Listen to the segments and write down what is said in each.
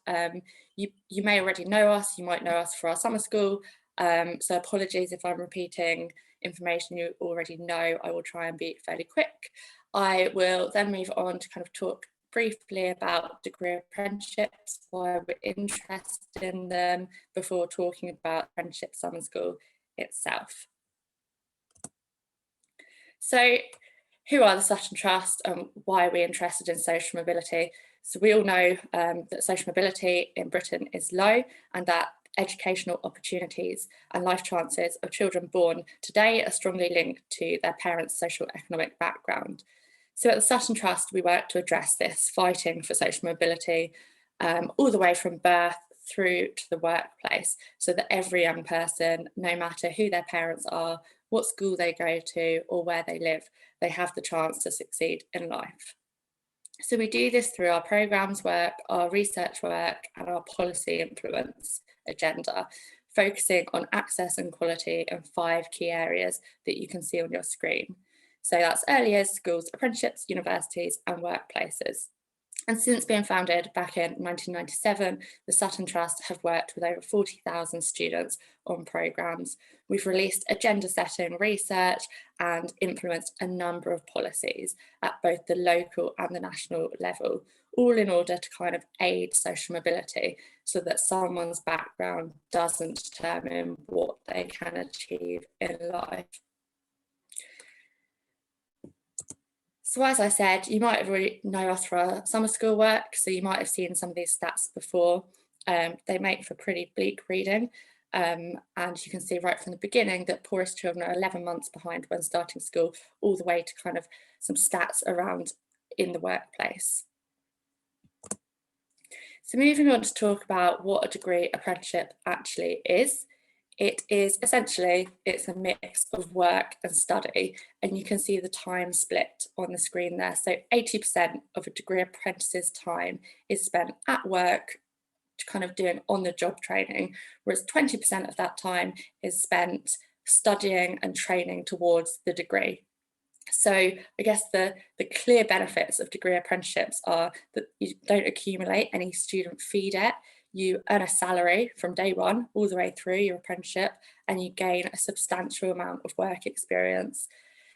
You may already know us, you might know us for our summer school, so apologies if I'm repeating information you already know. I will try and be fairly quick. I will then move on to kind of talk briefly about degree apprenticeships, why we're interested in them, before talking about Apprenticeship Summer School itself. So who are the Sutton Trust and why are we interested in social mobility? So we all know that social mobility in Britain is low, and that educational opportunities and life chances of children born today are strongly linked to their parents' socio-economic background. So at the Sutton Trust, we work to address this, fighting for social mobility all the way from birth through to the workplace, so that every young person, no matter who their parents are, what school they go to, or where they live, they have the chance to succeed in life. So we do this through our programmes work, our research work, and our policy influence agenda, focusing on access and quality in 5 key areas that you can see on your screen. So that's early years schools, apprenticeships, universities, and workplaces. And since being founded back in 1997, the Sutton Trust have worked with over 40,000 students on programmes. We've released agenda setting research and influenced a number of policies at both the local and the national level, all in order to kind of aid social mobility so that someone's background doesn't determine what they can achieve in life. So as I said, you might have already know us for our summer school work, so you might have seen some of these stats before. They make for pretty bleak reading, and you can see right from the beginning that poorest children are 11 months behind when starting school, all the way to kind of some stats around in the workplace. So moving on to talk about what a degree apprenticeship actually is. It is essentially, it's a mix of work and study, and you can see the time split on the screen there. So 80% of a degree apprentice's time is spent at work, kind of doing on-the-job training, whereas 20% of that time is spent studying and training towards the degree. So I guess the clear benefits of degree apprenticeships are that you don't accumulate any student fee debt. You earn a salary from day one all the way through your apprenticeship, and you gain a substantial amount of work experience.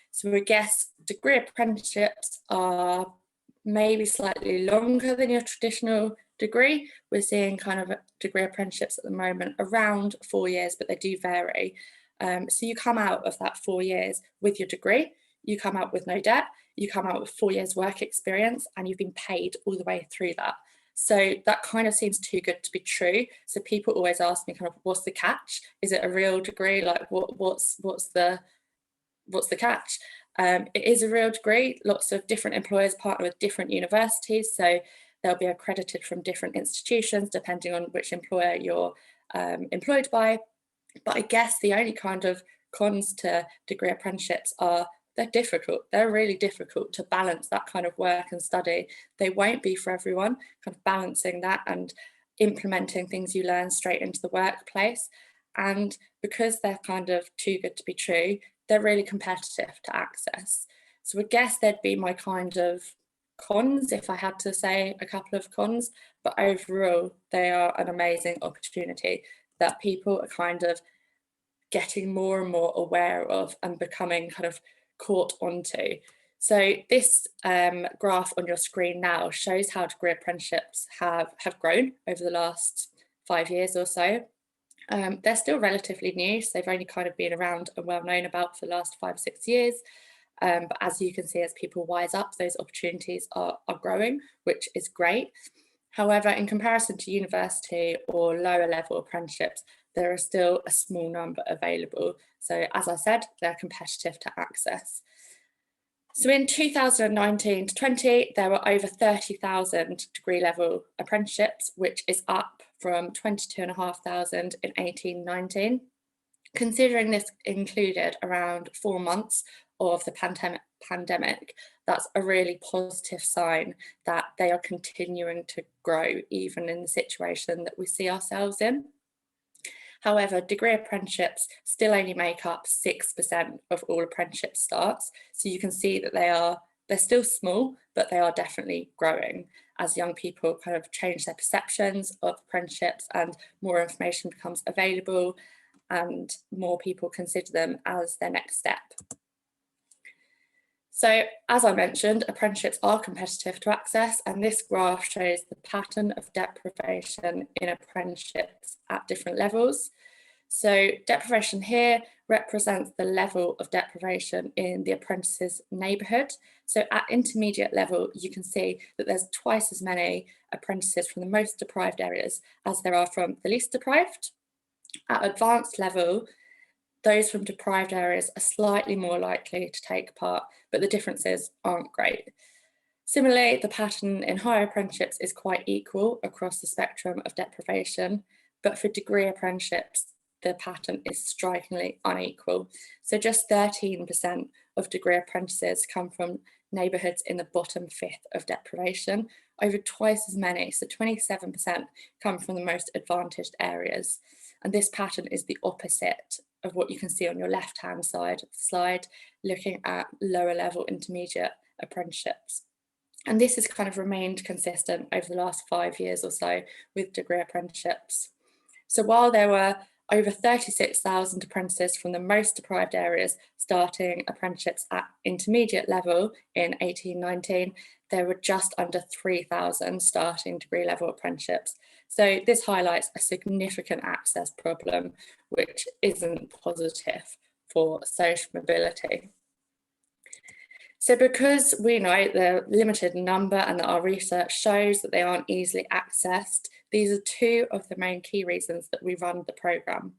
So I guess degree apprenticeships are maybe slightly longer than your traditional degree. We're seeing kind of degree apprenticeships at the moment around 4 years, but they do vary. So you come out of that 4 years with your degree, you come out with no debt, you come out with 4 years work experience, and you've been paid all the way through that. So that kind of seems too good to be true. So people always ask me kind of, what's the catch? Is it a real degree? Like what's the catch? It is a real degree. Lots of different employers partner with different universities, so they'll be accredited from different institutions depending on which employer you're employed by. But I guess the only kind of cons to degree apprenticeships are they're difficult. They're really difficult to balance that kind of work and study. They won't be for everyone, kind of balancing that and implementing things you learn straight into the workplace. And because they're kind of too good to be true, they're really competitive to access. So I guess there'd be my kind of cons if I had to say a couple of cons, but overall they are an amazing opportunity that people are kind of getting more and more aware of and becoming kind of caught onto. So this graph on your screen now shows how degree apprenticeships have grown over the last 5 years or so. They're still relatively new, so they've only kind of been around and well known about for the last 5 or 6 years. But as you can see, as people wise up, those opportunities are growing, which is great. However, in comparison to university or lower level apprenticeships, there are still a small number available. So as I said, they're competitive to access. So in 2019 to 20, there were over 30,000 degree level apprenticeships, which is up from 22,500 in 18-19. Considering this included around 4 months of the pandemic, that's a really positive sign that they are continuing to grow even in the situation that we see ourselves in. However, degree apprenticeships still only make up 6% of all apprenticeship starts. So you can see that They're still small, but they are definitely growing as young people kind of change their perceptions of apprenticeships and more information becomes available and more people consider them as their next step. So as I mentioned, apprenticeships are competitive to access, and this graph shows the pattern of deprivation in apprenticeships at different levels. So deprivation here represents the level of deprivation in the apprentice's neighbourhood. So at intermediate level, you can see that there's twice as many apprentices from the most deprived areas as there are from the least deprived. At advanced level, those from deprived areas are slightly more likely to take part, but the differences aren't great. Similarly, the pattern in higher apprenticeships is quite equal across the spectrum of deprivation, but for degree apprenticeships, the pattern is strikingly unequal. So just 13% of degree apprentices come from neighbourhoods in the bottom fifth of deprivation, over twice as many, so 27% come from the most advantaged areas. And this pattern is the opposite of what you can see on your left-hand side of the slide, looking at lower level intermediate apprenticeships. And this has kind of remained consistent over the last 5 years or so with degree apprenticeships. So while there were over 36,000 apprentices from the most deprived areas starting apprenticeships at intermediate level in 1819, there were just under 3,000 starting degree level apprenticeships. So this highlights a significant access problem, which isn't positive for social mobility. So because we know the limited number and that our research shows that they aren't easily accessed, these are two of the main key reasons that we run the programme.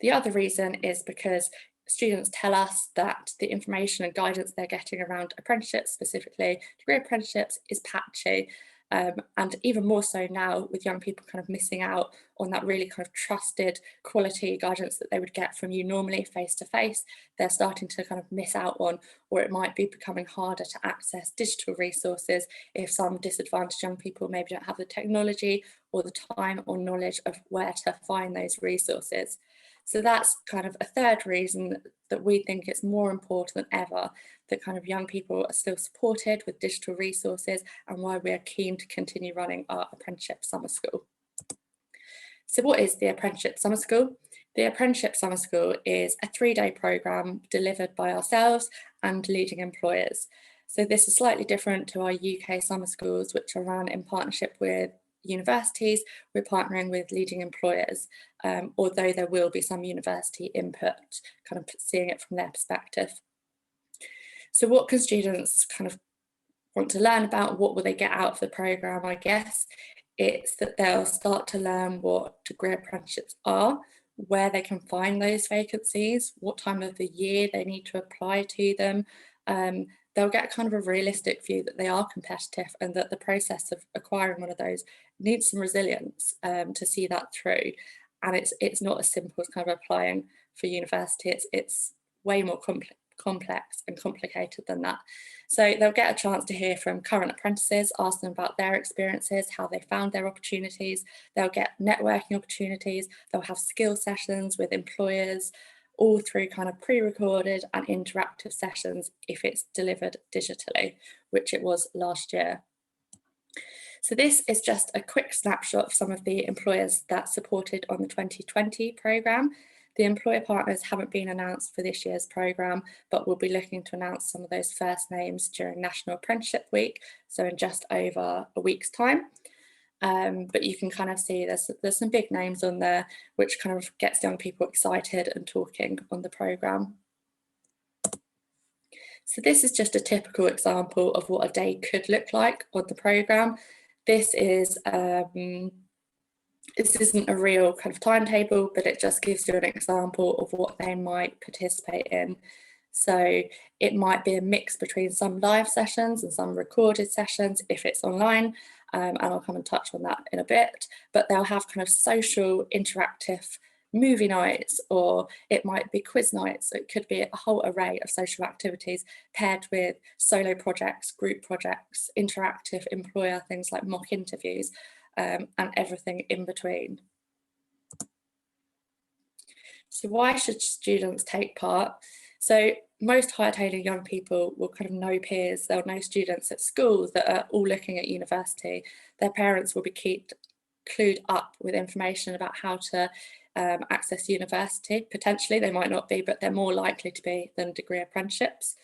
The other reason is because students tell us that the information and guidance they're getting around apprenticeships, specifically degree apprenticeships, is patchy. And even more so now with young people kind of missing out on that really kind of trusted quality guidance that they would get from you normally face to face, they're starting to kind of miss out on, or it might be becoming harder to access digital resources if some disadvantaged young people maybe don't have the technology or the time or knowledge of where to find those resources. So that's kind of a third reason that we think it's more important than ever that kind of young people are still supported with digital resources, and why we are keen to continue running our apprenticeship summer school. So what is the apprenticeship summer school? The apprenticeship summer school is a 3-day programme delivered by ourselves and leading employers. So this is slightly different to our UK summer schools, which are run in partnership with universities. We're partnering with leading employers, although there will be some university input, kind of seeing it from their perspective. So what can students kind of want to learn about? What will they get out of the programme? I guess it's that they'll start to learn what degree apprenticeships are, where they can find those vacancies, what time of the year they need to apply to them. They'll get kind of a realistic view that they are competitive and that the process of acquiring one of those needs some resilience to see that through. And it's not as simple as kind of applying for university. It's way more complex and complicated than that. So they'll get a chance to hear from current apprentices, ask them about their experiences, how they found their opportunities. They'll get networking opportunities. They'll have skill sessions with employers, all through kind of pre-recorded and interactive sessions if it's delivered digitally, which it was last year. So this is just a quick snapshot of some of the employers that supported on the 2020 programme. The employer partners haven't been announced for this year's programme, but we'll be looking to announce some of those first names during National Apprenticeship Week, so in just over a week's time. But you can kind of see there's some big names on there, which kind of gets young people excited and talking on the programme. So this is just a typical example of what a day could look like on the programme. This isn't a real kind of timetable, but it just gives you an example of what they might participate in. So it might be a mix between some live sessions and some recorded sessions if it's online, and I'll come and touch on that in a bit, but they'll have kind of social, interactive movie nights, or it might be quiz nights. So it could be a whole array of social activities paired with solo projects, group projects, interactive employer things like mock interviews, and everything in between. So why should students take part? So most high attainable young people will kind of know peers, they'll know students at schools that are all looking at university. Their parents will be clued up with information about how to access university. Potentially they might not be, but they're more likely to be than degree apprenticeships.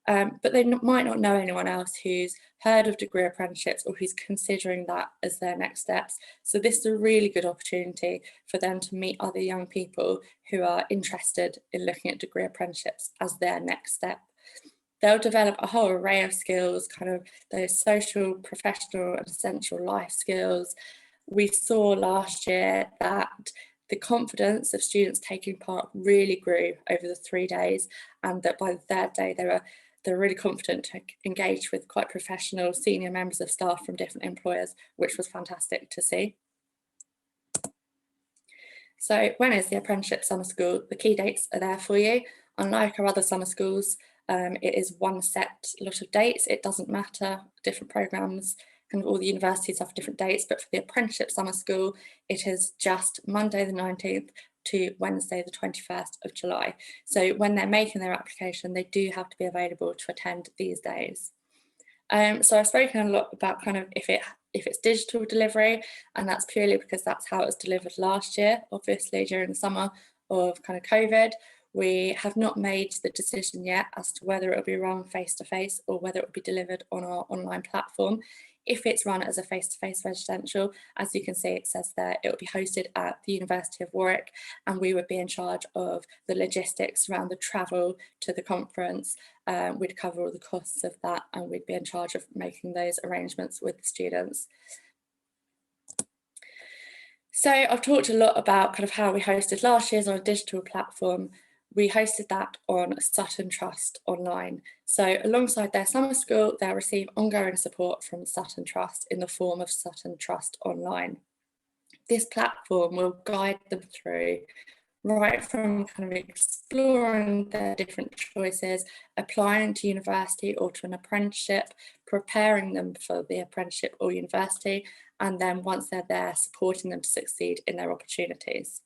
But they might not know anyone else who's heard of degree apprenticeships or who's considering that as their next steps. So this is a really good opportunity for them to meet other young people who are interested in looking at degree apprenticeships as their next step. They'll develop a whole array of skills, kind of those social, professional and essential life skills. We saw last year that the confidence of students taking part really grew over the 3 days, and that by the third day they're really confident to engage with quite professional senior members of staff from different employers, which was fantastic to see. So when is the Apprenticeship Summer School? The key dates are there for you. Unlike our other summer schools, it is one set lot of dates. It doesn't matter, different programmes, kind of all the universities have different dates, but for the Apprenticeship Summer School, it is just Monday the 19th to Wednesday the 21st of July. So when they're making their application, they do have to be available to attend these days. So I've spoken a lot about kind of if it's digital delivery, and that's purely because that's how it was delivered last year, obviously during the summer of kind of COVID. We have not made the decision yet as to whether it will be run face-to-face or whether it will be delivered on our online platform. If it's run as a face-to-face residential, as you can see, it says there, it will be hosted at the University of Warwick, and we would be in charge of the logistics around the travel to the conference. We'd cover all the costs of that, and we'd be in charge of making those arrangements with the students. So I've talked a lot about kind of how we hosted last year's on a digital platform. We hosted that on Sutton Trust online. So alongside their summer school, they'll receive ongoing support from Sutton Trust in the form of Sutton Trust Online. This platform will guide them through right from kind of exploring their different choices, applying to university or to an apprenticeship, preparing them for the apprenticeship or university, and then once they're there, supporting them to succeed in their opportunities.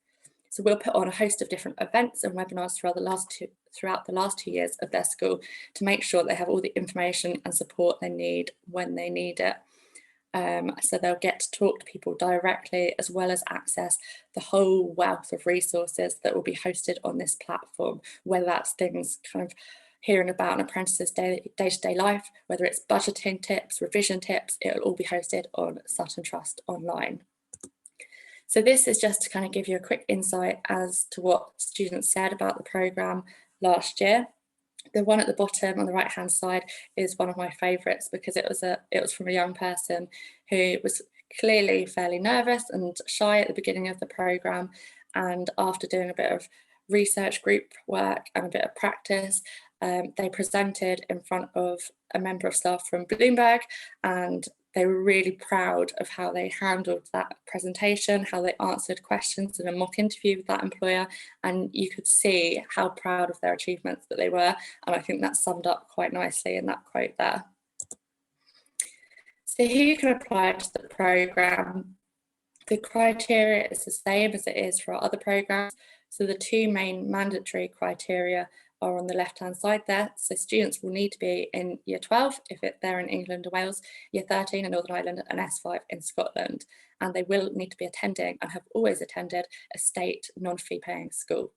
So we'll put on a host of different events and webinars throughout the last 2 years of their school to make sure they have all the information and support they need when they need it. So they'll get to talk to people directly, as well as access the whole wealth of resources that will be hosted on this platform, whether that's things kind of hearing about an apprentice's day-to-day life, whether it's budgeting tips, revision tips, it'll all be hosted on Sutton Trust Online. So this is just to kind of give you a quick insight as to what students said about the programme last year. The one at the bottom on the right hand side is one of my favourites because it was from a young person who was clearly fairly nervous and shy at the beginning of the programme, and after doing a bit of research group work and a bit of practice, they presented in front of a member of staff from Bloomberg, and they were really proud of how they handled that presentation, how they answered questions in a mock interview with that employer, and you could see how proud of their achievements that they were, and I think that's summed up quite nicely in that quote there. So who can apply to the programme? The criteria is the same as it is for our other programmes. So the two main mandatory criteria are on the left-hand side there. So students will need to be in Year 12 if they're in England or Wales, Year 13 in Northern Ireland, and S5 in Scotland. And they will need to be attending and have always attended a state non-fee paying school.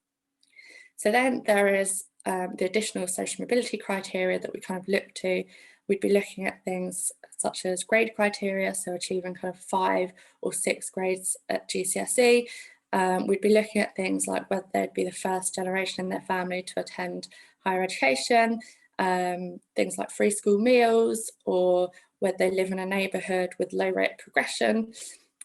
So then there is the additional social mobility criteria that we kind of look to. We'd be looking at things such as grade criteria, so achieving kind of 5 or 6 grades at GCSE. We'd be looking at things like whether they'd be the first generation in their family to attend higher education, things like free school meals, or whether they live in a neighbourhood with low rate progression.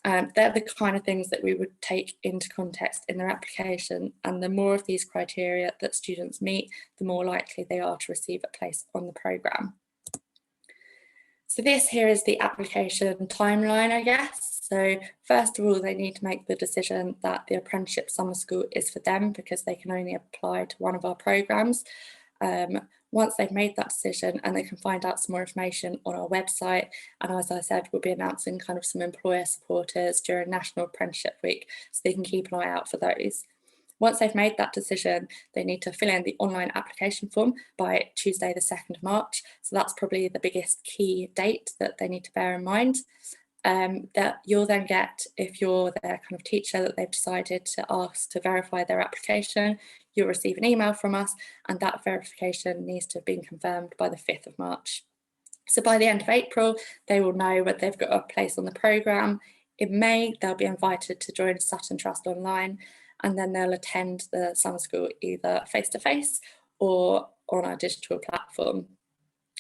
They're the kind of things that we would take into context in their application, and the more of these criteria that students meet, the more likely they are to receive a place on the programme. So this here is the application timeline, I guess. So first of all, they need to make the decision that the Apprenticeship Summer School is for them because they can only apply to one of our programmes. Once they've made that decision, and they can find out some more information on our website, and as I said, we'll be announcing kind of some employer supporters during National Apprenticeship Week, so they can keep an eye out for those. Once they've made that decision, they need to fill in the online application form by Tuesday, the 2nd of March. So that's probably the biggest key date that they need to bear in mind. That you'll then get, if you're their kind of teacher that they've decided to ask to verify their application, you'll receive an email from us, and that verification needs to have been confirmed by the 5th of March. So by the end of April, they will know whether they've got a place on the programme. In May, they'll be invited to join Sutton Trust online, and then they'll attend the summer school either face-to-face or on our digital platform.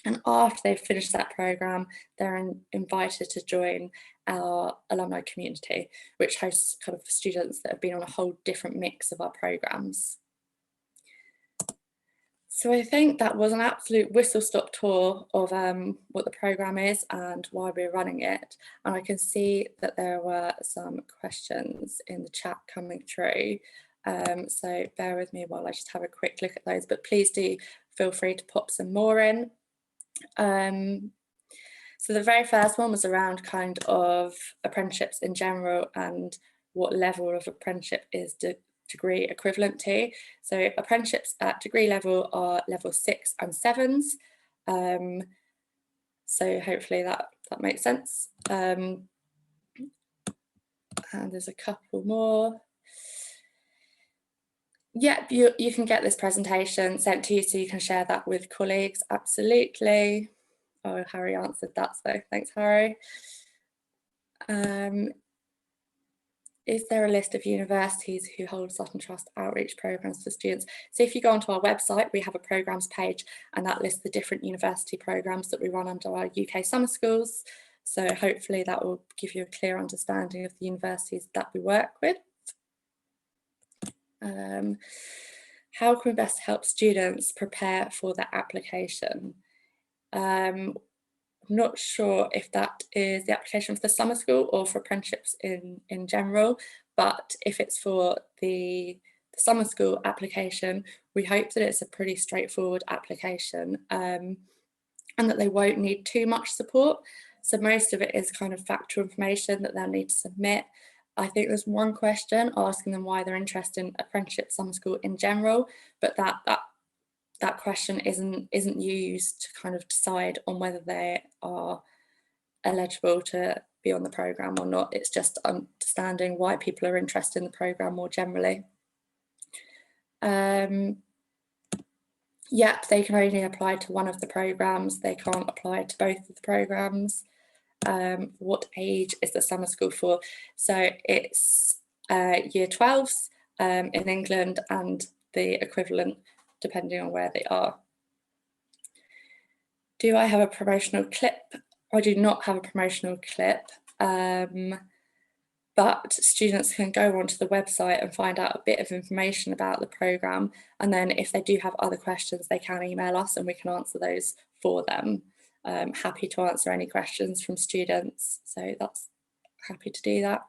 And after they've finished that programme, they're invited to join our alumni community, which hosts kind of students that have been on a whole different mix of our programmes. So I think that was an absolute whistle-stop tour of what the programme is and why we're running it. And I can see that there were some questions in the chat coming through. So bear with me while I just have a quick look at those, but please do feel free to pop some more in. So the very first one was around kind of apprenticeships in general and what level of apprenticeship is degree equivalent to. So apprenticeships at degree level are level 6 and 7s. So hopefully that makes sense. And there's a couple more. Yep, you can get this presentation sent to you so you can share that with colleagues, absolutely. Oh, Harry answered that, so thanks, Harry. Is there a list of universities who hold Sutton Trust outreach programmes for students? So if you go onto our website, we have a programmes page, and that lists the different university programmes that we run under our UK summer schools. So hopefully that will give you a clear understanding of the universities that we work with. How can we best help students prepare for their application? I'm not sure if that is the application for the summer school or for apprenticeships in general, but if it's for the summer school application, we hope that it's a pretty straightforward application and that they won't need too much support. So most of it is kind of factual information that they'll need to submit. I think there's one question asking them why they're interested in apprenticeship summer school in general, but that question isn't used to kind of decide on whether they are eligible to be on the programme or not. It's just understanding why people are interested in the programme more generally. Yep, they can only apply to one of the programmes. They can't apply to both of the programmes. What age is the summer school for? So it's year 12s in England and the equivalent depending on where they are. Do I have a promotional clip? I do not have a promotional clip, but students can go onto the website and find out a bit of information about the programme, and then if they do have other questions they can email us and we can answer those for them. Happy to answer any questions from students, so that's happy to do that.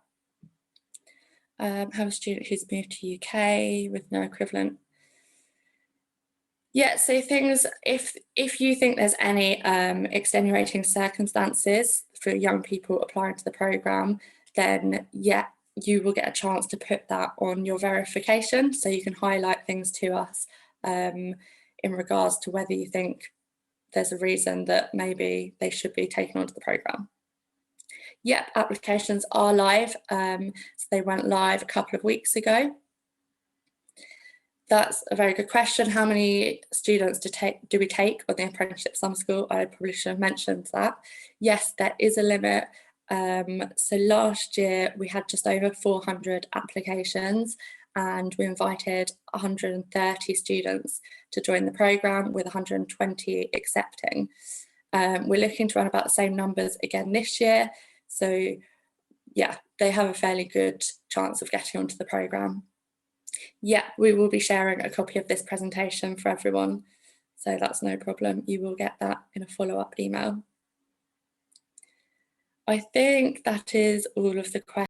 Have a student who's moved to UK with no equivalent. Yeah, so things, if you think there's any extenuating circumstances for young people applying to the programme, then yeah, you will get a chance to put that on your verification. So you can highlight things to us in regards to whether you think there's a reason that maybe they should be taken onto the programme. Yep, applications are live. So they went live a couple of weeks ago. That's a very good question. How many students do we take on the apprenticeship summer school? I probably should have mentioned that. Yes, there is a limit. So last year we had just over 400 applications and we invited 130 students to join the programme with 120 accepting. We're looking to run about the same numbers again this year. So yeah, they have a fairly good chance of getting onto the programme. Yeah, we will be sharing a copy of this presentation for everyone, so that's no problem. You will get that in a follow-up email. I think that is all of the questions.